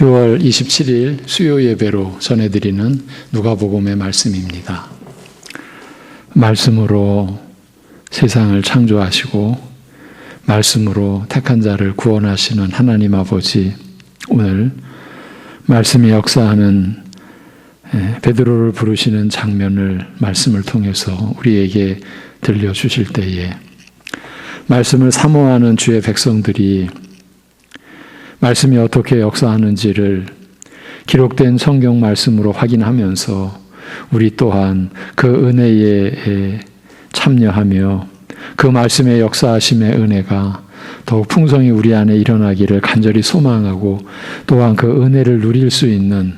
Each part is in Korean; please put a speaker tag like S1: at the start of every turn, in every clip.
S1: 10월 27일 수요 예배로 전해드리는 누가복음의 말씀입니다. 말씀으로 세상을 창조하시고 말씀으로 택한 자를 구원하시는 하나님 아버지, 오늘 말씀이 역사하는 베드로를 부르시는 장면을 말씀을 통해서 우리에게 들려주실 때에 말씀을 사모하는 주의 백성들이 말씀이 어떻게 역사하는지를 기록된 성경 말씀으로 확인하면서 우리 또한 그 은혜에 참여하며 그 말씀의 역사하심의 은혜가 더욱 풍성히 우리 안에 일어나기를 간절히 소망하고 또한 그 은혜를 누릴 수 있는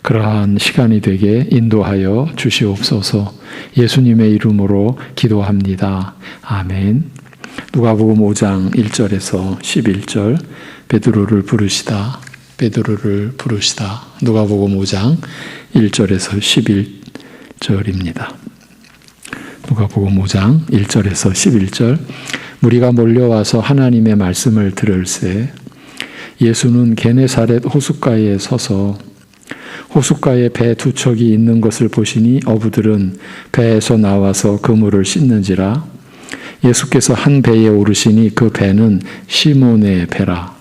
S1: 그러한 시간이 되게 인도하여 주시옵소서. 예수님의 이름으로 기도합니다. 아멘. 누가복음 5장 1절에서 11절 베드로를 부르시다. 누가복음 5장 1절에서 11절입니다. 누가복음 5장 1절에서 11절. 무리가 몰려와서 하나님의 말씀을 들을새 예수는 게네사렛 호숫가에 서서 호숫가에 배 두 척이 있는 것을 보시니 어부들은 배에서 나와서 그물을 씻는지라. 예수께서 한 배에 오르시니 그 배는 시몬의 배라.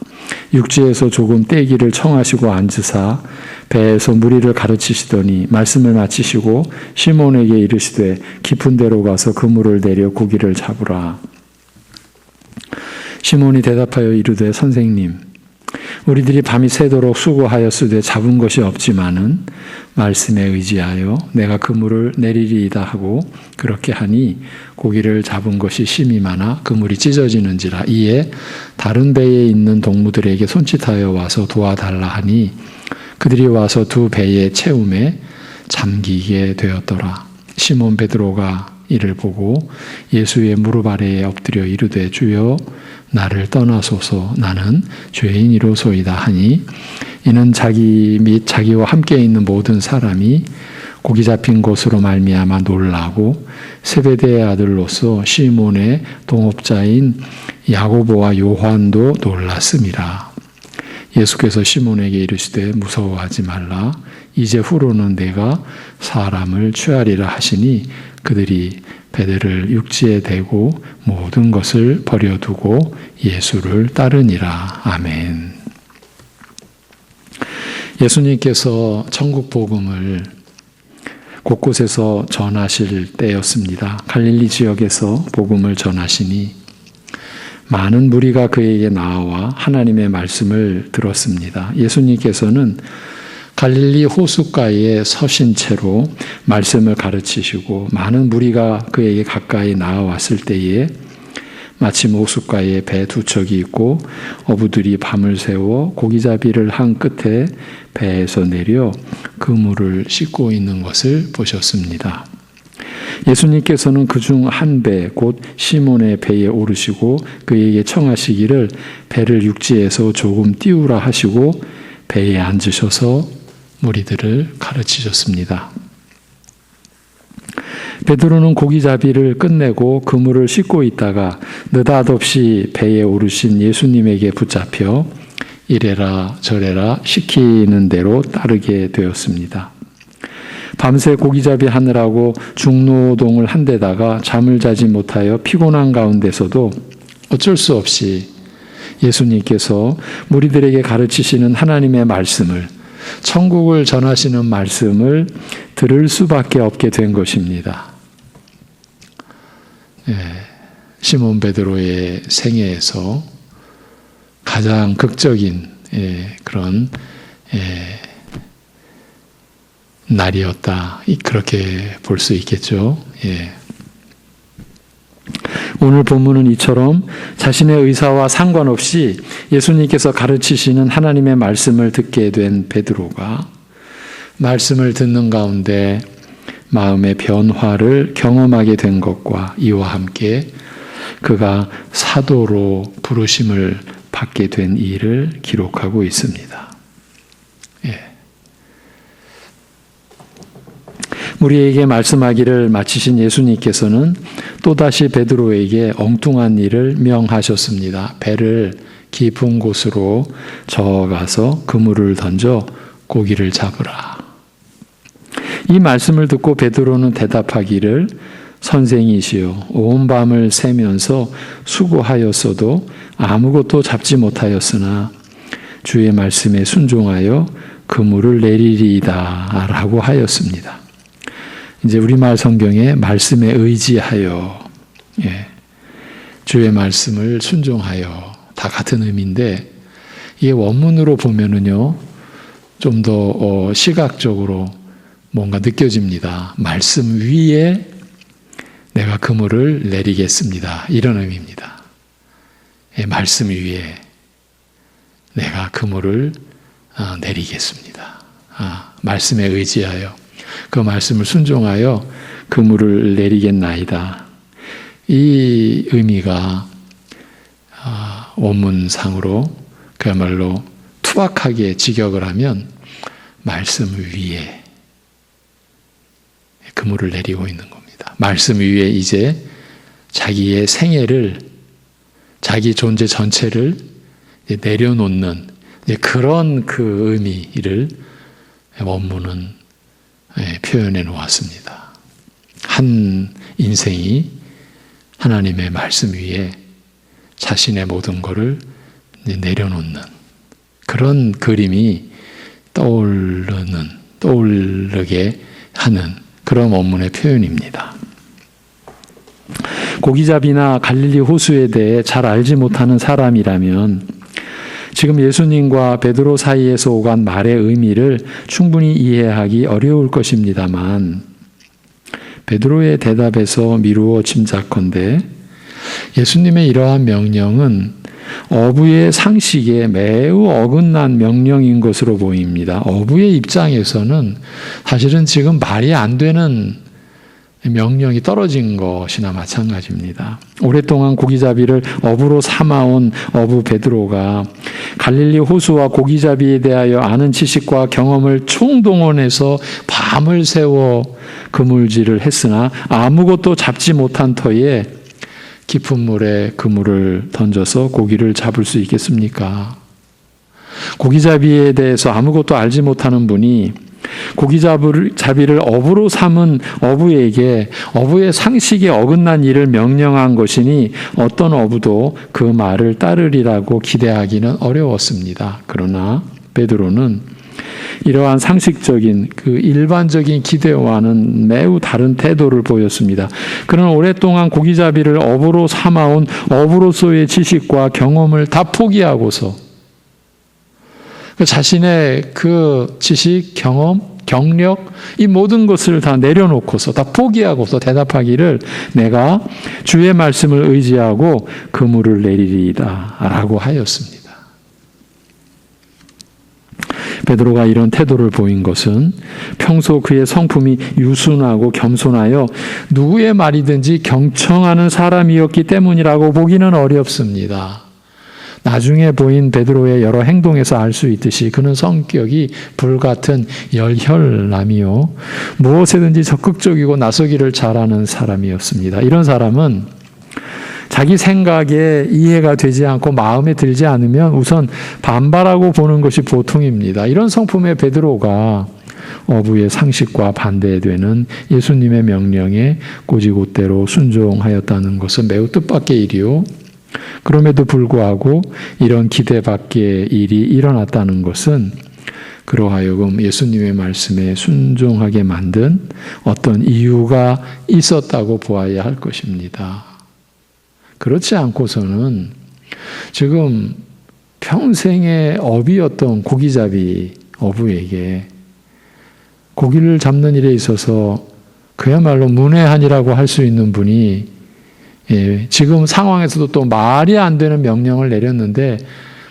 S1: 육지에서 조금 떼기를 청하시고 앉으사 배에서 무리를 가르치시더니 말씀을 마치시고 시몬에게 이르시되 깊은 데로 가서 그물을 내려 고기를 잡으라. 시몬이 대답하여 이르되 선생님, 우리들이 밤이 새도록 수고하였으되 잡은 것이 없지만은 말씀에 의지하여 내가 그물을 내리리이다 하고 그렇게 하니 고기를 잡은 것이 심이 많아 그물이 찢어지는지라. 이에 다른 배에 있는 동무들에게 손짓하여 와서 도와달라 하니 그들이 와서 두 배의 채움에 잠기게 되었더라. 시몬 베드로가 이를 보고 예수의 무릎 아래에 엎드려 이르되 주여 나를 떠나소서, 나는 죄인이로소이다 하니 이는 자기 및 자기와 함께 있는 모든 사람이 고기 잡힌 것으로 말미암아 놀라고 세베대의 아들로서 시몬의 동업자인 야고보와 요한도 놀랐음이라. 예수께서 시몬에게 이르시되 무서워하지 말라. 이제 후로는 내가 사람을 취하리라 하시니 그들이 배들을 육지에 대고 모든 것을 버려두고 예수를 따르니라. 아멘. 예수님께서 천국 복음을 곳곳에서 전하실 때였습니다. 갈릴리 지역에서 복음을 전하시니 많은 무리가 그에게 나와 하나님의 말씀을 들었습니다. 예수님께서는 갈릴리 호숫가에 서신 채로 말씀을 가르치시고 많은 무리가 그에게 가까이 나아왔을 때에 마침 호숫가에 배 두 척이 있고 어부들이 밤을 새워 고기잡이를 한 끝에 배에서 내려 그물을 씻고 있는 것을 보셨습니다. 예수님께서는 그중 한 배, 곧 시몬의 배에 오르시고 그에게 청하시기를 배를 육지에서 조금 띄우라 하시고 배에 앉으셔서 무리들을 가르치셨습니다. 베드로는 고기잡이를 끝내고 그물을 씻고 있다가 느닷없이 배에 오르신 예수님에게 붙잡혀 이래라 저래라 시키는 대로 따르게 되었습니다. 밤새 고기잡이 하느라고 중노동을 한 데다가 잠을 자지 못하여 피곤한 가운데서도 어쩔 수 없이 예수님께서 무리들에게 가르치시는 하나님의 말씀을, 천국을 전하시는 말씀을 들을 수밖에 없게 된 것입니다. 시몬 베드로의 생애에서 가장 극적인 그런 날이었다. 그렇게 볼 수 있겠죠. 오늘 본문은 이처럼 자신의 의사와 상관없이 예수님께서 가르치시는 하나님의 말씀을 듣게 된 베드로가 말씀을 듣는 가운데 마음의 변화를 경험하게 된 것과 이와 함께 그가 사도로 부르심을 받게 된 일을 기록하고 있습니다. 우리에게 말씀하기를 마치신 예수님께서는 또다시 베드로에게 엉뚱한 일을 명하셨습니다. 배를 깊은 곳으로 저어가서 그물을 던져 고기를 잡으라. 이 말씀을 듣고 베드로는 대답하기를 선생이시여 온 밤을 새면서 수고하였어도 아무것도 잡지 못하였으나 주의 말씀에 순종하여 그물을 내리리이다 라고 하였습니다. 이제 우리말 성경에 말씀에 의지하여 주의 말씀을 순종하여 다 같은 의미인데 이게 원문으로 보면은요 좀 더 시각적으로 뭔가 느껴집니다. 말씀 위에 내가 그물을 내리겠습니다. 이런 의미입니다. 말씀 위에 내가 그물을 내리겠습니다. 말씀에 의지하여 그 말씀을 순종하여 그물을 내리겠나이다. 이 의미가 원문상으로 그야말로 투박하게 직역을 하면 말씀 위에 그물을 내리고 있는 겁니다. 말씀 위에 이제 자기의 생애를 자기 존재 전체를 내려놓는 그런 그 의미를 원문은 표현해 놓았습니다. 한 인생이 하나님의 말씀 위에 자신의 모든 것을 내려놓는 그런 그림이 떠오르게 하는 그런 원문의 표현입니다. 고기잡이나 갈릴리 호수에 대해 잘 알지 못하는 사람이라면 지금 예수님과 베드로 사이에서 오간 말의 의미를 충분히 이해하기 어려울 것입니다만 베드로의 대답에서 미루어 짐작컨대 예수님의 이러한 명령은 어부의 상식에 매우 어긋난 명령인 것으로 보입니다. 어부의 입장에서는 사실은 지금 말이 안 되는 명령이 떨어진 것이나 마찬가지입니다. 오랫동안 고기잡이를 어부로 삼아온 어부 베드로가 갈릴리 호수와 고기잡이에 대하여 아는 지식과 경험을 총동원해서 밤을 새워 그물질을 했으나 아무것도 잡지 못한 터에 깊은 물에 그물을 던져서 고기를 잡을 수 있겠습니까? 고기잡이에 대해서 아무것도 알지 못하는 분이 고기잡이를 어부로 삼은 어부에게 어부의 상식에 어긋난 일을 명령한 것이니 어떤 어부도 그 말을 따르리라고 기대하기는 어려웠습니다. 그러나 베드로는 이러한 상식적인 그 일반적인 기대와는 매우 다른 태도를 보였습니다. 그는 오랫동안 고기잡이를 어부로 삼아온 어부로서의 지식과 경험을 다 포기하고서 자신의 그 지식, 경험, 경력 이 모든 것을 다 내려놓고서 다 포기하고서 대답하기를 내가 주의 말씀을 의지하고 그물을 내리리이다 라고 하였습니다. 베드로가 이런 태도를 보인 것은 평소 그의 성품이 유순하고 겸손하여 누구의 말이든지 경청하는 사람이었기 때문이라고 보기는 어렵습니다. 나중에 보인 베드로의 여러 행동에서 알 수 있듯이 그는 성격이 불같은 열혈남이요 무엇에든지 적극적이고 나서기를 잘하는 사람이었습니다. 이런 사람은 자기 생각에 이해가 되지 않고 마음에 들지 않으면 우선 반발하고 보는 것이 보통입니다. 이런 성품의 베드로가 어부의 상식과 반대되는 예수님의 명령에 곧이곧대로 순종하였다는 것은 매우 뜻밖의 일이요. 그럼에도 불구하고 이런 기대 밖의 일이 일어났다는 것은 그로 하여금 예수님의 말씀에 순종하게 만든 어떤 이유가 있었다고 보아야 할 것입니다. 그렇지 않고서는 지금 평생의 업이었던 고기잡이 어부에게 고기를 잡는 일에 있어서 그야말로 문외한이라고 할 수 있는 분이 지금 상황에서도 또 말이 안 되는 명령을 내렸는데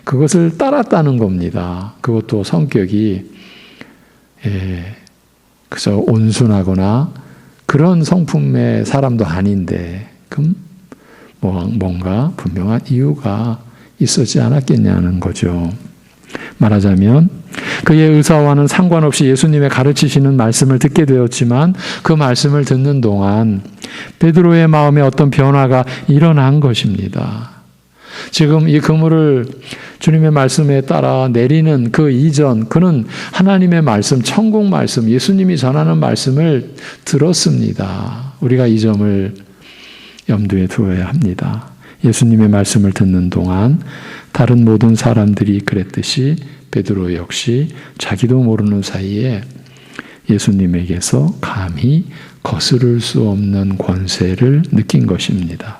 S1: 그것을 따랐다는 겁니다. 그것도 성격이 그래서 온순하거나 그런 성품의 사람도 아닌데 그럼 뭔가 분명한 이유가 있었지 않았겠냐는 거죠. 말하자면 그의 의사와는 상관없이 예수님의 가르치시는 말씀을 듣게 되었지만 그 말씀을 듣는 동안 베드로의 마음에 어떤 변화가 일어난 것입니다. 지금 이 그물을 주님의 말씀에 따라 내리는 그 이전, 그는 하나님의 말씀, 천국 말씀, 예수님이 전하는 말씀을 들었습니다. 우리가 이 점을 염두에 두어야 합니다. 예수님의 말씀을 듣는 동안 다른 모든 사람들이 그랬듯이 베드로 역시 자기도 모르는 사이에 예수님에게서 감히 거스를 수 없는 권세를 느낀 것입니다.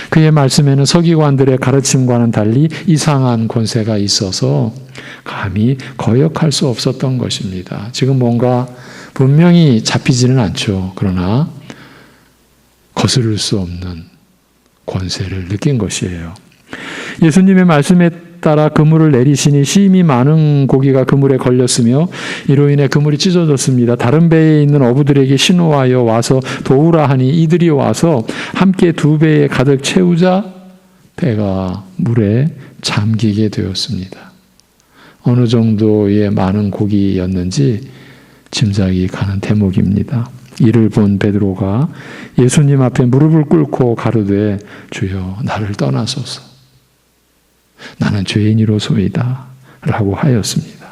S1: 그의 말씀에는 서기관들의 가르침과는 달리 이상한 권세가 있어서 감히 거역할 수 없었던 것입니다. 지금 뭔가 분명히 잡히지는 않죠. 그러나 거스를 수 없는 권세를 느낀 것이에요. 예수님의 말씀에 따라 그물을 내리시니 심히 많은 고기가 그물에 걸렸으며 이로 인해 그물이 찢어졌습니다. 다른 배에 있는 어부들에게 신호하여 와서 도우라 하니 이들이 와서 함께 2배에 가득 채우자 배가 물에 잠기게 되었습니다. 어느 정도의 많은 고기였는지 짐작이 가는 대목입니다. 이를 본 베드로가 예수님 앞에 무릎을 꿇고 가로되 주여 나를 떠나소서. 나는 죄인이로소이다 라고 하였습니다.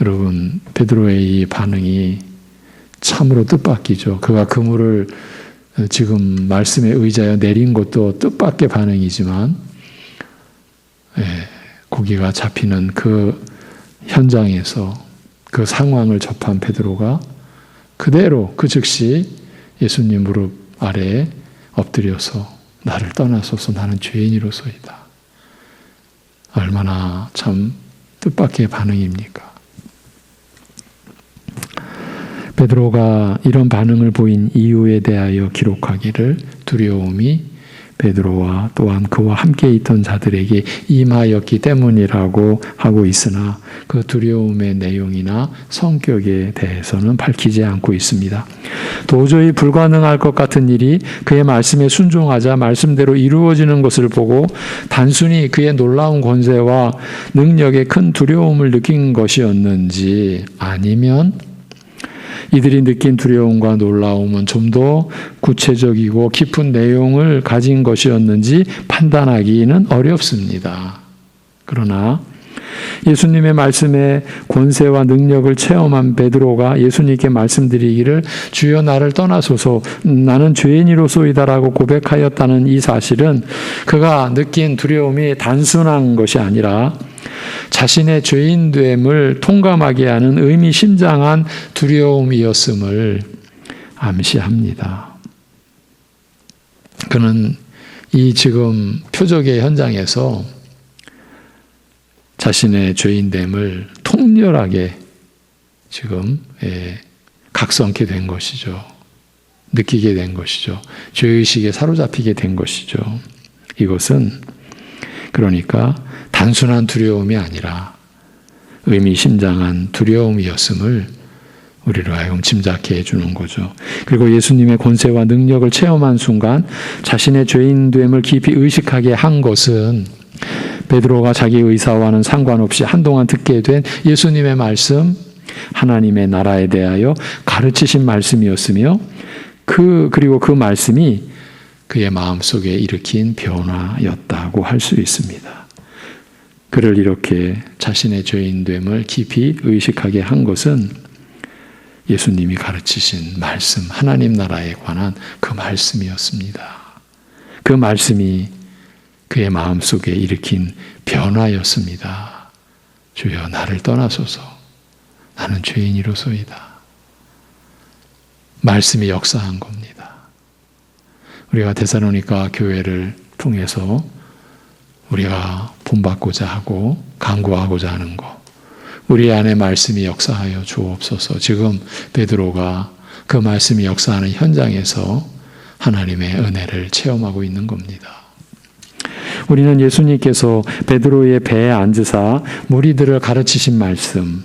S1: 여러분, 베드로의 이 반응이 참으로 뜻밖이죠. 그가 그물을 지금 말씀에 의지하여 내린 것도 뜻밖의 반응이지만 고기가 잡히는 그 현장에서 그 상황을 접한 베드로가 그대로 그 즉시 예수님 무릎 아래에 엎드려서 나를 떠나소서 나는 죄인이로소이다. 얼마나 참 뜻밖의 반응입니까? 베드로가 이런 반응을 보인 이유에 대하여 기록하기를 두려움이 베드로와 또한 그와 함께 있던 자들에게 임하였기 때문이라고 하고 있으나 그 두려움의 내용이나 성격에 대해서는 밝히지 않고 있습니다. 도저히 불가능할 것 같은 일이 그의 말씀에 순종하자 말씀대로 이루어지는 것을 보고 단순히 그의 놀라운 권세와 능력에 큰 두려움을 느낀 것이었는지 아니면 이들이 느낀 두려움과 놀라움은 좀 더 구체적이고 깊은 내용을 가진 것이었는지 판단하기는 어렵습니다. 그러나 예수님의 말씀에 권세와 능력을 체험한 베드로가 예수님께 말씀드리기를 주여 나를 떠나소서 나는 죄인이로소이다라고 고백하였다는 이 사실은 그가 느낀 두려움이 단순한 것이 아니라 자신의 죄인됨을 통감하게 하는 의미심장한 두려움이었음을 암시합니다. 그는 이 지금 표적의 현장에서 자신의 죄인됨을 통렬하게 지금 각성케 된 것이죠. 느끼게 된 것이죠. 죄의식에 사로잡히게 된 것이죠. 이것은 그러니까 단순한 두려움이 아니라 의미심장한 두려움이었음을 우리로 하여금 짐작케 해주는 거죠. 그리고 예수님의 권세와 능력을 체험한 순간 자신의 죄인됨을 깊이 의식하게 한 것은 베드로가 자기 의사와는 상관없이 한동안 듣게 된 예수님의 말씀, 하나님의 나라에 대하여 가르치신 말씀이었으며 그리고 그 말씀이 그의 마음속에 일으킨 변화였다고 할 수 있습니다. 그를 이렇게 자신의 죄인됨을 깊이 의식하게 한 것은 예수님이 가르치신 말씀, 하나님 나라에 관한 그 말씀이었습니다. 그 말씀이 그의 마음속에 일으킨 변화였습니다. 주여 나를 떠나소서 나는 죄인이로소이다. 말씀이 역사한 겁니다. 우리가 데살로니가 교회를 통해서 우리가 본받고자 하고 간구하고자 하는 것, 우리 안에 말씀이 역사하여 주옵소서. 지금 베드로가 그 말씀이 역사하는 현장에서 하나님의 은혜를 체험하고 있는 겁니다. 우리는 예수님께서 베드로의 배에 앉으사 무리들을 가르치신 말씀,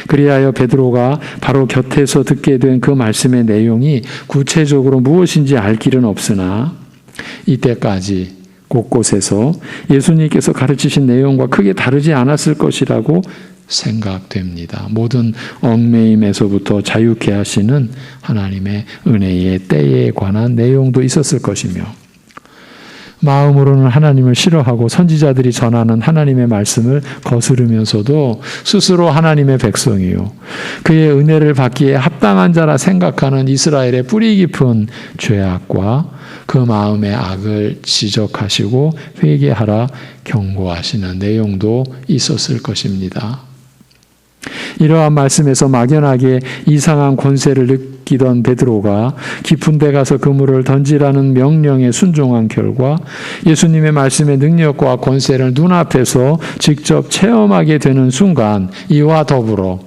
S1: 그리하여 베드로가 바로 곁에서 듣게 된 그 말씀의 내용이 구체적으로 무엇인지 알 길은 없으나 이때까지 곳곳에서 예수님께서 가르치신 내용과 크게 다르지 않았을 것이라고 생각됩니다. 모든 얽매임에서부터 자유케 하시는 하나님의 은혜의 때에 관한 내용도 있었을 것이며 마음으로는 하나님을 싫어하고 선지자들이 전하는 하나님의 말씀을 거스르면서도 스스로 하나님의 백성이요 그의 은혜를 받기에 합당한 자라 생각하는 이스라엘의 뿌리 깊은 죄악과 그 마음의 악을 지적하시고 회개하라 경고하시는 내용도 있었을 것입니다. 이러한 말씀에서 막연하게 이상한 권세를 느끼던 베드로가 깊은 데 가서 그물을 던지라는 명령에 순종한 결과 예수님의 말씀의 능력과 권세를 눈앞에서 직접 체험하게 되는 순간 이와 더불어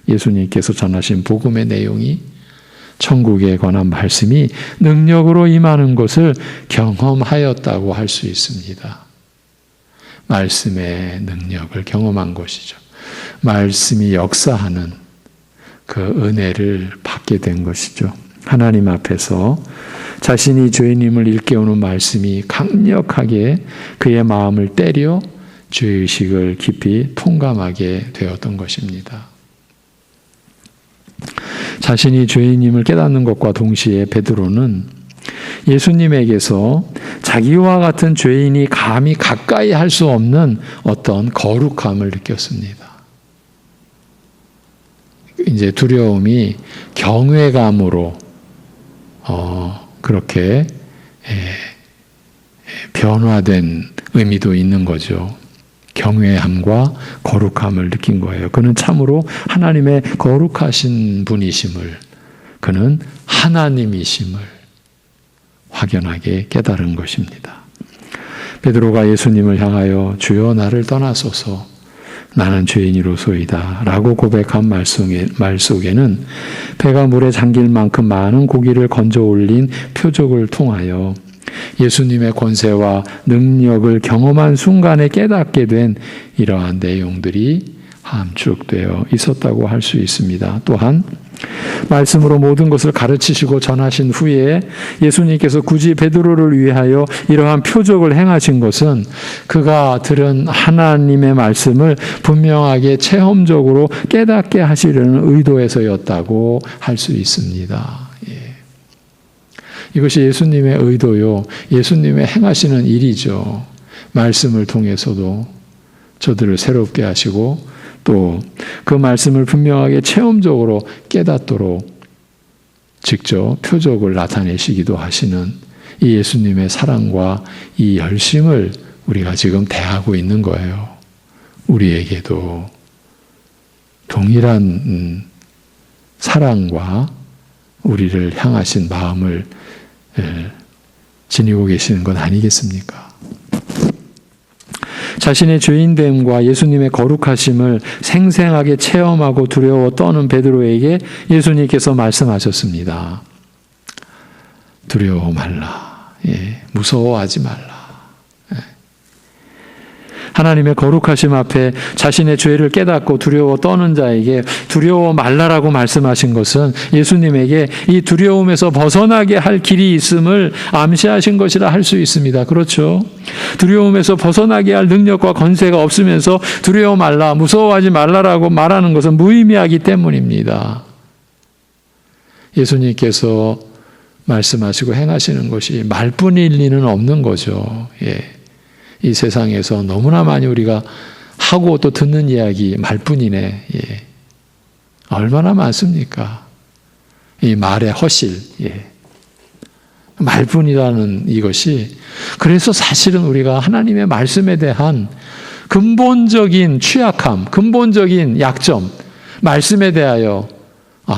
S1: 예수님께서 전하신 복음의 내용이 천국에 관한 말씀이 능력으로 임하는 것을 경험하였다고 할 수 있습니다. 말씀의 능력을 경험한 것이죠. 말씀이 역사하는 그 은혜를 받게 된 것이죠. 하나님 앞에서 자신이 죄인임을 일깨우는 말씀이 강력하게 그의 마음을 때려 죄의식을 깊이 통감하게 되었던 것입니다. 자신이 죄인임을 깨닫는 것과 동시에 베드로는 예수님에게서 자기와 같은 죄인이 감히 가까이 할 수 없는 어떤 거룩함을 느꼈습니다. 이제 두려움이 경외감으로 그렇게 변화된 의미도 있는 거죠. 경외함과 거룩함을 느낀 거예요. 그는 참으로 하나님의 거룩하신 분이심을, 그는 하나님이심을 확연하게 깨달은 것입니다. 베드로가 예수님을 향하여 주여 나를 떠나소서 나는 죄인이로소이다 라고 고백한 말 속에는 배가 물에 잠길 만큼 많은 고기를 건져 올린 표적을 통하여 예수님의 권세와 능력을 경험한 순간에 깨닫게 된 이러한 내용들이 함축되어 있었다고 할 수 있습니다. 또한 말씀으로 모든 것을 가르치시고 전하신 후에 예수님께서 굳이 베드로를 위하여 이러한 표적을 행하신 것은 그가 들은 하나님의 말씀을 분명하게 체험적으로 깨닫게 하시려는 의도에서였다고 할 수 있습니다. 이것이 예수님의 의도요, 예수님의 행하시는 일이죠. 말씀을 통해서도 저들을 새롭게 하시고 또 그 말씀을 분명하게 체험적으로 깨닫도록 직접 표적을 나타내시기도 하시는 이 예수님의 사랑과 이 열심을 우리가 지금 대하고 있는 거예요. 우리에게도 동일한 사랑과 우리를 향하신 마음을 지니고 계시는 건 아니겠습니까? 자신의 죄인됨과 예수님의 거룩하심을 생생하게 체험하고 두려워 떠는 베드로에게 예수님께서 말씀하셨습니다. 두려워 말라. 무서워하지 말라. 하나님의 거룩하심 앞에 자신의 죄를 깨닫고 두려워 떠는 자에게 두려워 말라라고 말씀하신 것은 예수님에게 이 두려움에서 벗어나게 할 길이 있음을 암시하신 것이라 할 수 있습니다. 그렇죠? 두려움에서 벗어나게 할 능력과 권세가 없으면서 두려워 말라, 무서워하지 말라라고 말하는 것은 무의미하기 때문입니다. 예수님께서 말씀하시고 행하시는 것이 말뿐일 리는 없는 거죠. 이 세상에서 너무나 많이 우리가 하고 또 듣는 이야기 말뿐이네. 얼마나 많습니까? 이 말의 허실. 말뿐이라는 이것이 그래서 사실은 우리가 하나님의 말씀에 대한 근본적인 취약함, 근본적인 약점, 말씀에 대하여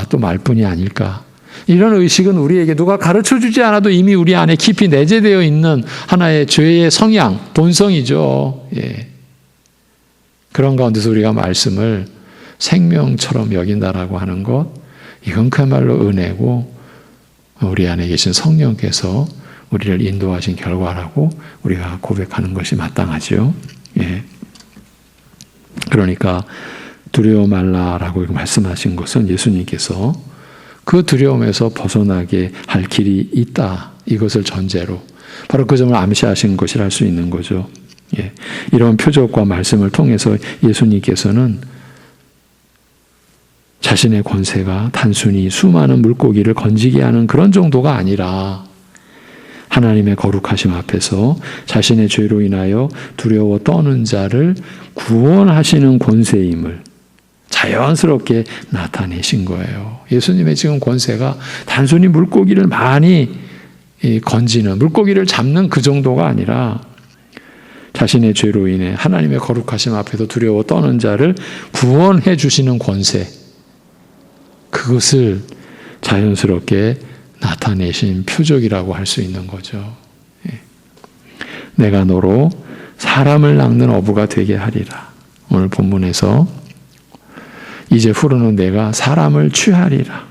S1: 또 말뿐이 아닐까. 이런 의식은 우리에게 누가 가르쳐주지 않아도 이미 우리 안에 깊이 내재되어 있는 하나의 죄의 성향, 본성이죠. 그런 가운데서 우리가 말씀을 생명처럼 여긴다라고 하는 것, 이건 그야말로 은혜고 우리 안에 계신 성령께서 우리를 인도하신 결과라고 우리가 고백하는 것이 마땅하죠. 그러니까 두려워 말라라고 말씀하신 것은 예수님께서 그 두려움에서 벗어나게 할 길이 있다. 이것을 전제로 바로 그 점을 암시하신 것이라 할 수 있는 거죠. 이런 표적과 말씀을 통해서 예수님께서는 자신의 권세가 단순히 수많은 물고기를 건지게 하는 그런 정도가 아니라 하나님의 거룩하심 앞에서 자신의 죄로 인하여 두려워 떠는 자를 구원하시는 권세임을 자연스럽게 나타내신 거예요. 예수님의 지금 권세가 단순히 물고기를 많이 건지는, 물고기를 잡는 그 정도가 아니라 자신의 죄로 인해 하나님의 거룩하심 앞에서 두려워 떠는 자를 구원해 주시는 권세, 그것을 자연스럽게 나타내신 표적이라고 할 수 있는 거죠. 내가 너로 사람을 낚는 어부가 되게 하리라. 오늘 본문에서 이제 후로는 내가 사람을 취하리라.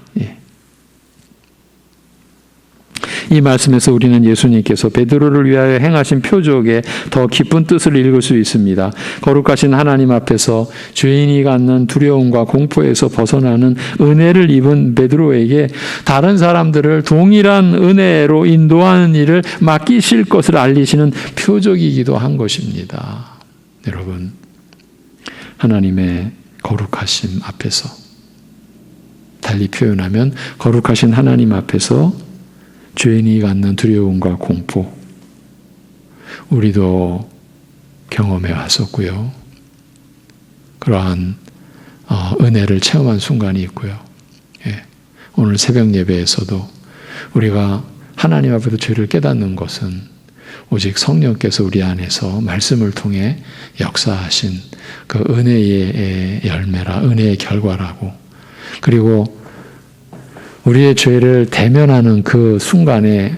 S1: 이 말씀에서 우리는 예수님께서 베드로를 위하여 행하신 표적의 더 깊은 뜻을 읽을 수 있습니다. 거룩하신 하나님 앞에서 죄인이 갖는 두려움과 공포에서 벗어나는 은혜를 입은 베드로에게 다른 사람들을 동일한 은혜로 인도하는 일을 맡기실 것을 알리시는 표적이기도 한 것입니다. 여러분, 하나님의 거룩하심 앞에서, 달리 표현하면 거룩하신 하나님 앞에서 죄인이 갖는 두려움과 공포, 우리도 경험해 왔었고요. 그러한 은혜를 체험한 순간이 있고요. 오늘 새벽 예배에서도 우리가 하나님 앞에서 죄를 깨닫는 것은 오직 성령께서 우리 안에서 말씀을 통해 역사하신 그 은혜의 열매라, 은혜의 결과라고, 그리고 우리의 죄를 대면하는 그 순간에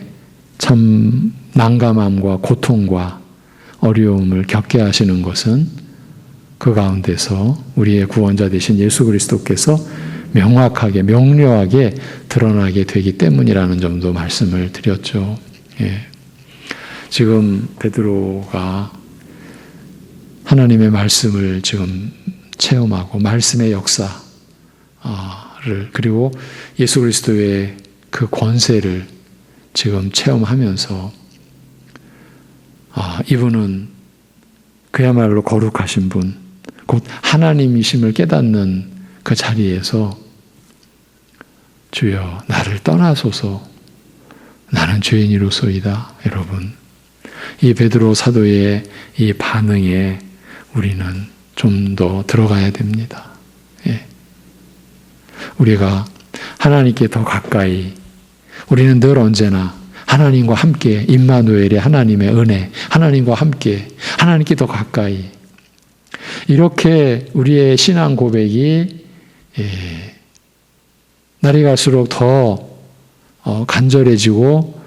S1: 참 난감함과 고통과 어려움을 겪게 하시는 것은 그 가운데서 우리의 구원자 되신 예수 그리스도께서 명확하게, 명료하게 드러나게 되기 때문이라는 점도 말씀을 드렸죠. 지금 베드로가 하나님의 말씀을 지금 체험하고 말씀의 역사를, 그리고 예수 그리스도의 그 권세를 지금 체험하면서 이분은 그야말로 거룩하신 분, 곧 하나님이심을 깨닫는 그 자리에서 주여 나를 떠나소서, 나는 죄인이로소이다. 여러분, 이 베드로 사도의 이 반응에 우리는 좀 더 들어가야 됩니다. 우리가 하나님께 더 가까이, 우리는 늘 언제나 하나님과 함께, 임마누엘의 하나님의 은혜, 하나님과 함께, 하나님께 더 가까이, 이렇게 우리의 신앙 고백이 날이 갈수록 더 간절해지고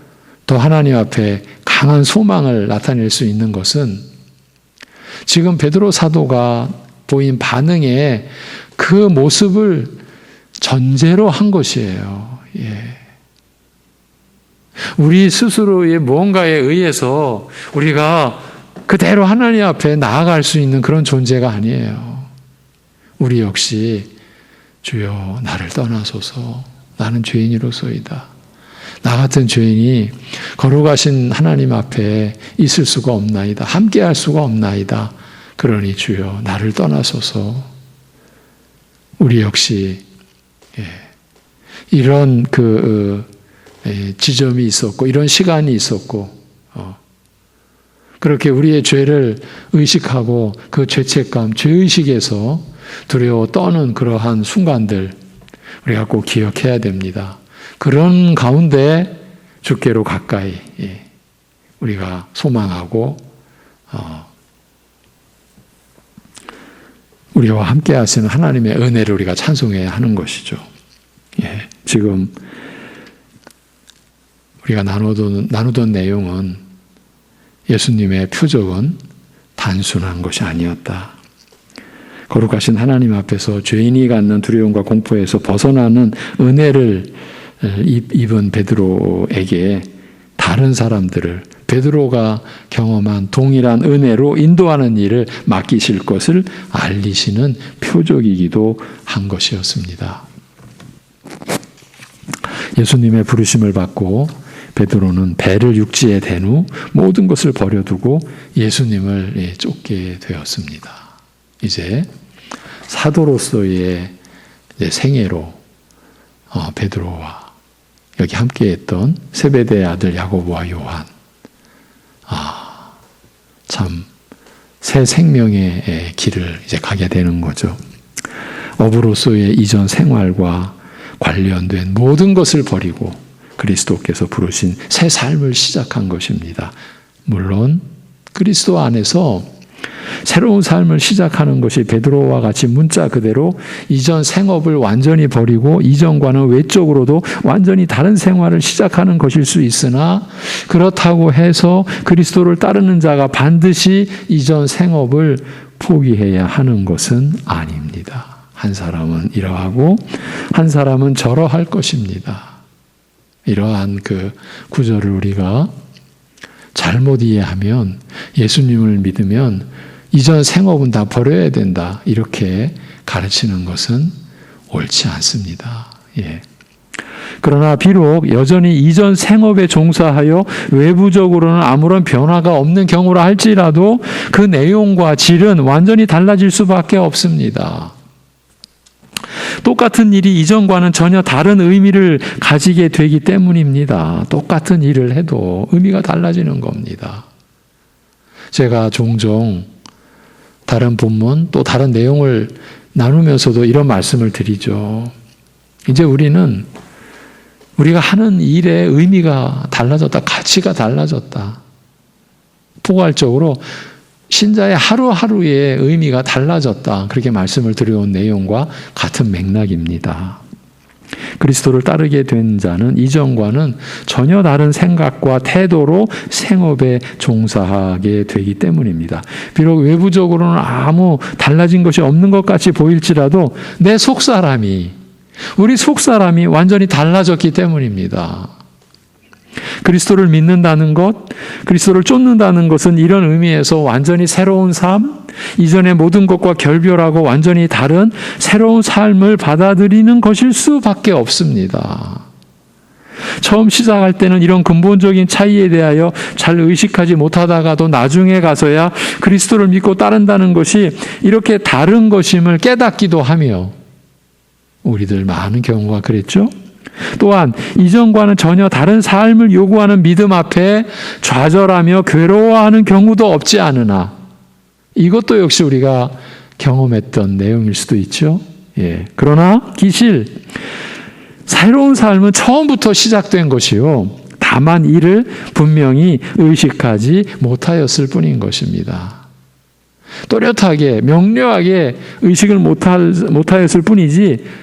S1: 더 하나님 앞에 강한 소망을 나타낼 수 있는 것은 지금 베드로 사도가 보인 반응의 그 모습을 전제로 한 것이에요. 우리 스스로의 무언가에 의해서 우리가 그대로 하나님 앞에 나아갈 수 있는 그런 존재가 아니에요. 우리 역시 주여 나를 떠나소서, 나는 죄인이로소이다. 나 같은 죄인이 거룩하신 하나님 앞에 있을 수가 없나이다. 함께할 수가 없나이다. 그러니 주여 나를 떠나소서. 우리 역시 이런 지점이 있었고, 이런 시간이 있었고, 그렇게 우리의 죄를 의식하고 그 죄책감, 죄의식에서 두려워 떠는 그러한 순간들 우리가 꼭 기억해야 됩니다. 그런 가운데 주께로 가까이 우리가 소망하고 우리와 함께 하시는 하나님의 은혜를 우리가 찬송해야 하는 것이죠. 지금 우리가 나누던 내용은 예수님의 표적은 단순한 것이 아니었다. 거룩하신 하나님 앞에서 죄인이 갖는 두려움과 공포에서 벗어나는 은혜를 입은 베드로에게 다른 사람들을 베드로가 경험한 동일한 은혜로 인도하는 일을 맡기실 것을 알리시는 표적이기도 한 것이었습니다. 예수님의 부르심을 받고 베드로는 배를 육지에 댄 후 모든 것을 버려두고 예수님을 쫓게 되었습니다. 이제 사도로서의 생애로 베드로와 여기 함께했던 세베대의 아들 야고보와 요한. 참 새 생명의 길을 이제 가게 되는 거죠. 어부로서의 이전 생활과 관련된 모든 것을 버리고 그리스도께서 부르신 새 삶을 시작한 것입니다. 물론 그리스도 안에서 새로운 삶을 시작하는 것이 베드로와 같이 문자 그대로 이전 생업을 완전히 버리고 이전과는 외적으로도 완전히 다른 생활을 시작하는 것일 수 있으나, 그렇다고 해서 그리스도를 따르는 자가 반드시 이전 생업을 포기해야 하는 것은 아닙니다. 한 사람은 이러하고 한 사람은 저러할 것입니다. 이러한 그 구절을 우리가 잘못 이해하면, 예수님을 믿으면 이전 생업은 다 버려야 된다, 이렇게 가르치는 것은 옳지 않습니다. 그러나 비록 여전히 이전 생업에 종사하여 외부적으로는 아무런 변화가 없는 경우라 할지라도 그 내용과 질은 완전히 달라질 수밖에 없습니다. 똑같은 일이 이전과는 전혀 다른 의미를 가지게 되기 때문입니다. 똑같은 일을 해도 의미가 달라지는 겁니다. 제가 종종 다른 본문 또 다른 내용을 나누면서도 이런 말씀을 드리죠. 이제 우리가 하는 일의 의미가 달라졌다. 가치가 달라졌다. 포괄적으로 신자의 하루하루의 의미가 달라졌다. 그렇게 말씀을 드려온 내용과 같은 맥락입니다. 그리스도를 따르게 된 자는 이전과는 전혀 다른 생각과 태도로 생업에 종사하게 되기 때문입니다. 비록 외부적으로는 아무 달라진 것이 없는 것 같이 보일지라도 내 우리 속사람이 완전히 달라졌기 때문입니다. 그리스도를 믿는다는 것, 그리스도를 쫓는다는 것은 이런 의미에서 완전히 새로운 삶, 이전의 모든 것과 결별하고 완전히 다른 새로운 삶을 받아들이는 것일 수밖에 없습니다. 처음 시작할 때는 이런 근본적인 차이에 대하여 잘 의식하지 못하다가도 나중에 가서야 그리스도를 믿고 따른다는 것이 이렇게 다른 것임을 깨닫기도 하며, 우리들 많은 경우가 그랬죠? 또한 이전과는 전혀 다른 삶을 요구하는 믿음 앞에 좌절하며 괴로워하는 경우도 없지 않으나, 이것도 역시 우리가 경험했던 내용일 수도 있죠. 그러나 기실, 새로운 삶은 처음부터 시작된 것이요, 다만 이를 분명히 의식하지 못하였을 뿐인 것입니다. 또렷하게 명료하게 의식을 못하였을 뿐이지,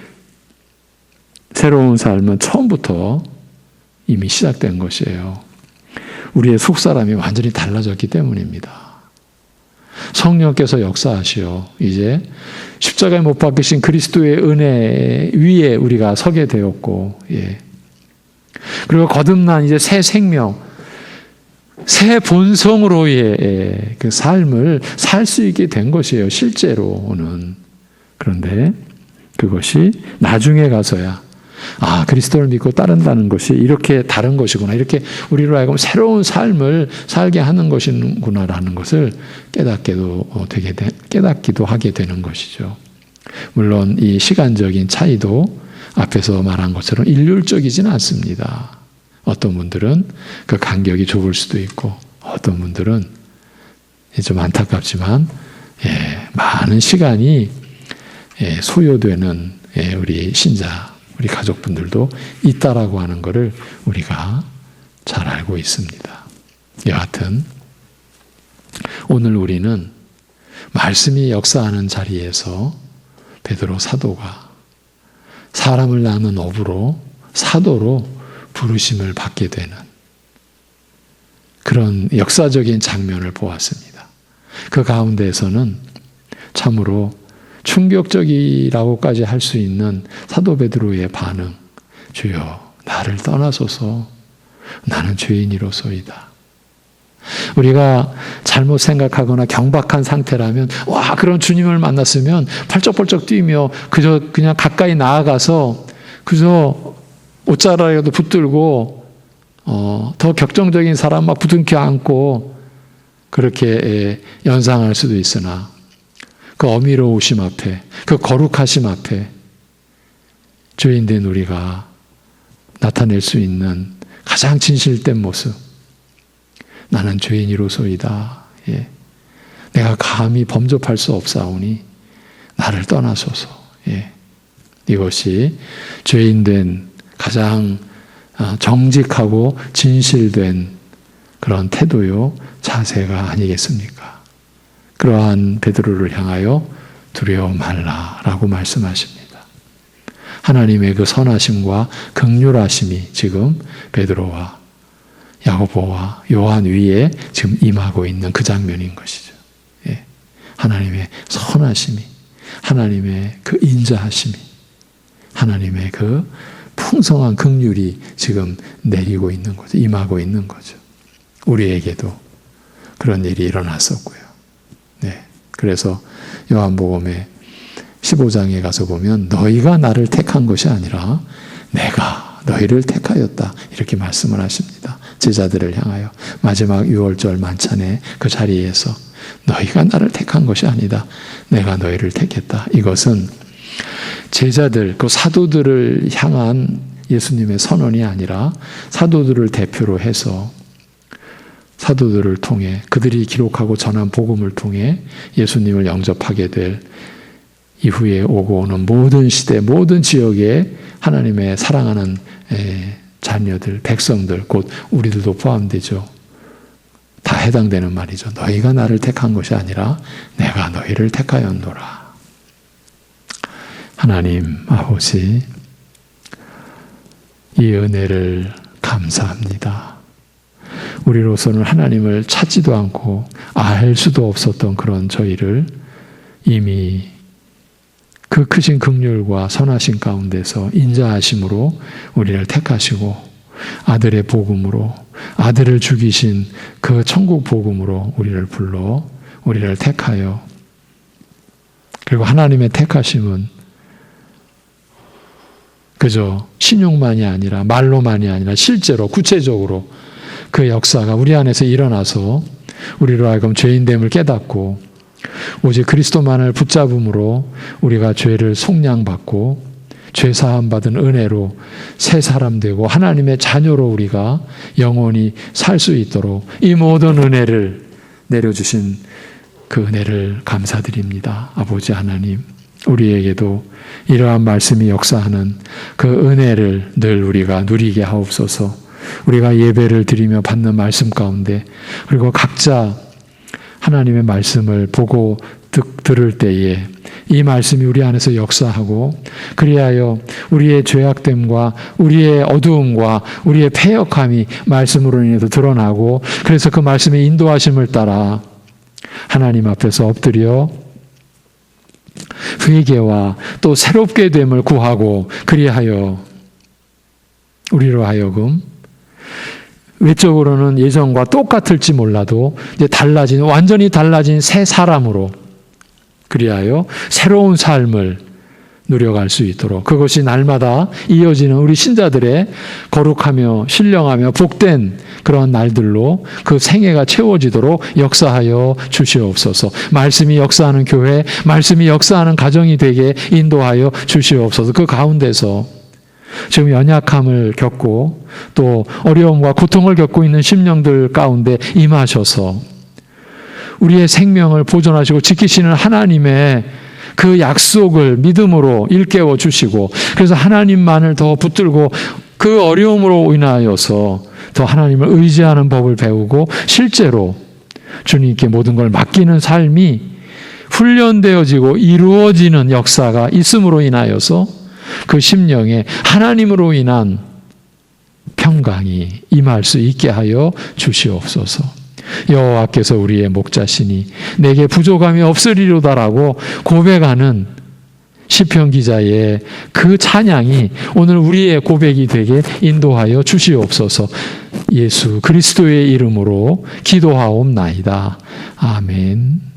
S1: 새로운 삶은 처음부터 이미 시작된 것이에요. 우리의 속사람이 완전히 달라졌기 때문입니다. 성령께서 역사하시어 이제 십자가에 못 박히신 그리스도의 은혜 위에 우리가 서게 되었고, 그리고 거듭난 이제 새 생명, 새 본성으로의 그 삶을 살 수 있게 된 것이에요, 실제로는. 그런데 그것이 나중에 가서야 그리스도를 믿고 따른다는 것이 이렇게 다른 것이구나, 이렇게 우리로 하여금 새로운 삶을 살게 하는 것이구나라는 것을 깨닫기도 하게 되는 것이죠. 물론 이 시간적인 차이도 앞에서 말한 것처럼 일률적이지는 않습니다. 어떤 분들은 그 간격이 좁을 수도 있고, 어떤 분들은 좀 안타깝지만 많은 시간이 소요되는 우리 신자, 우리 가족분들도 있다라고 하는 것을 우리가 잘 알고 있습니다. 여하튼 오늘 우리는 말씀이 역사하는 자리에서 베드로 사도가 사람을 낳는 어부로, 사도로 부르심을 받게 되는 그런 역사적인 장면을 보았습니다. 그 가운데에서는 참으로 충격적이라고까지 할 수 있는 사도 베드로의 반응, 주여 나를 떠나소서, 나는 죄인이로소이다. 우리가 잘못 생각하거나 경박한 상태라면, 그런 주님을 만났으면 펄쩍펄쩍 뛰며 그냥 가까이 나아가서 그저 옷자락이라도 붙들고 더 격정적인 사람 막 부둥켜 안고 그렇게 연상할 수도 있으나, 그 어미로우심 앞에, 그 거룩하심 앞에 죄인된 우리가 나타낼 수 있는 가장 진실된 모습. 나는 죄인이로소이다. 예. 내가 감히 범접할 수 없사오니 나를 떠나소서. 예. 이것이 죄인된 가장 정직하고 진실된 그런 태도요, 자세가 아니겠습니까? 그러한 베드로를 향하여 두려워 말라라고 말씀하십니다. 하나님의 그 선하심과 긍휼하심이 지금 베드로와 야고보와 요한 위에 지금 임하고 있는 그 장면인 것이죠. 예. 하나님의 선하심이, 하나님의 그 인자하심이, 하나님의 그 풍성한 긍휼이 지금 내리고 있는 거죠. 임하고 있는 거죠. 우리에게도 그런 일이 일어났었고요. 네. 그래서 요한복음의 15장에 가서 보면 너희가 나를 택한 것이 아니라 내가 너희를 택하였다. 이렇게 말씀을 하십니다. 제자들을 향하여 마지막 6월절 만찬의 그 자리에서 너희가 나를 택한 것이 아니다. 내가 너희를 택했다. 이것은 제자들, 그 사도들을 향한 예수님의 선언이 아니라 사도들을 대표로 해서 사도들을 통해 그들이 기록하고 전한 복음을 통해 예수님을 영접하게 될 이후에 오고 오는 모든 시대, 모든 지역에 하나님의 사랑하는 자녀들, 백성들, 곧 우리들도 포함되죠. 다 해당되는 말이죠. 너희가 나를 택한 것이 아니라 내가 너희를 택하였노라. 하나님 아버지, 이 은혜를 감사합니다. 우리로서는 하나님을 찾지도 않고 알 수도 없었던 그런 저희를 이미 그 크신 긍휼과 선하신 가운데서 인자하심으로 우리를 택하시고 아들의 복음으로 아들을 죽이신 그 천국 복음으로 우리를 불러 우리를 택하여 그리고 하나님의 택하심은 그저 신용만이 아니라 말로만이 아니라 실제로 구체적으로 그 역사가 우리 안에서 일어나서 우리로 하여금 죄인됨을 깨닫고 오직 그리스도만을 붙잡음으로 우리가 죄를 속량받고 죄 사함 받은 은혜로 새 사람 되고 하나님의 자녀로 우리가 영원히 살 수 있도록 이 모든 은혜를 내려주신 그 은혜를 감사드립니다. 아버지 하나님, 우리에게도 이러한 말씀이 역사하는 그 은혜를 늘 우리가 누리게 하옵소서. 우리가 예배를 드리며 받는 말씀 가운데 그리고 각자 하나님의 말씀을 보고 들을 때에 이 말씀이 우리 안에서 역사하고 그리하여 우리의 죄악됨과 우리의 어두움과 우리의 패역함이 말씀으로 인해서 드러나고 그래서 그 말씀의 인도하심을 따라 하나님 앞에서 엎드려 회개와 또 새롭게 됨을 구하고 그리하여 우리로 하여금 외적으로는 예전과 똑같을지 몰라도 이제 완전히 달라진 새 사람으로 그리하여 새로운 삶을 누려갈 수 있도록 그것이 날마다 이어지는 우리 신자들의 거룩하며 신령하며 복된 그런 날들로 그 생애가 채워지도록 역사하여 주시옵소서. 말씀이 역사하는 교회, 말씀이 역사하는 가정이 되게 인도하여 주시옵소서. 그 가운데서 지금 연약함을 겪고 또 어려움과 고통을 겪고 있는 심령들 가운데 임하셔서 우리의 생명을 보존하시고 지키시는 하나님의 그 약속을 믿음으로 일깨워 주시고 그래서 하나님만을 더 붙들고 그 어려움으로 인하여서 더 하나님을 의지하는 법을 배우고 실제로 주님께 모든 걸 맡기는 삶이 훈련되어지고 이루어지는 역사가 있음으로 인하여서 그 심령에 하나님으로 인한 평강이 임할 수 있게 하여 주시옵소서. 여호와께서 우리의 목자시니 내게 부족함이 없으리로다라고 고백하는 시편 기자의 그 찬양이 오늘 우리의 고백이 되게 인도하여 주시옵소서. 예수 그리스도의 이름으로 기도하옵나이다. 아멘.